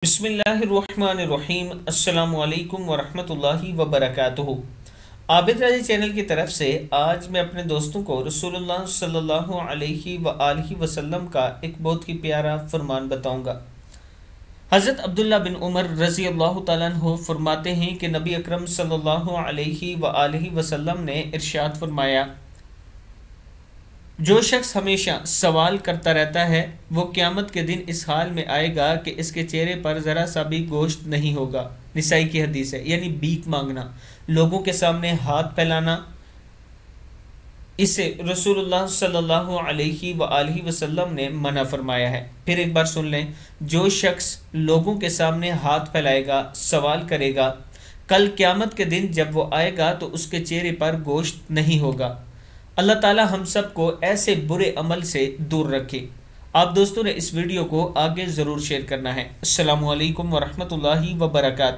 बिस्मिल्लाहिर्रहमानिर्रहीम अस्सलामु अलैकुम वरहमतुल्लाहि वबरकातुहू। आबिद राजी चैनल की तरफ से आज मैं अपने दोस्तों को रसूलुल्लाह सल्लल्लाहु अलैहि व आलिहि वसल्लम का एक बहुत ही प्यारा फरमान बताऊंगा। हज़रत अब्दुल्ला बिन उमर रज़ी अल्लाह तआला अन्हु फरमाते हैं कि नबी अकरम सल्लल्लाहु अलैहि व आलिहि वसल्लम ने इरशाद फरमाया, जो शख्स हमेशा सवाल करता रहता है वो क़यामत के दिन इस हाल में आएगा कि इसके चेहरे पर ज़रा सा भी गोश्त नहीं होगा। निसाई की हदीस है। यानी भीख मांगना, लोगों के सामने हाथ फैलाना, इसे रसूलुल्लाह सल्लल्लाहु अलैहि व आलिहि वसल्लम ने मना फरमाया है। फिर एक बार सुन लें, जो शख्स लोगों के सामने हाथ फैलाएगा, सवाल करेगा, कल क़यामत के दिन जब वो आएगा तो उसके चेहरे पर गोश्त नहीं होगा। अल्लाह ताला हम सब को ऐसे बुरे अमल से दूर रखे। आप दोस्तों ने इस वीडियो को आगे ज़रूर शेयर करना है। अस्सलामु अलैकुम वरहमतुल्लाहि वबरकातुहू।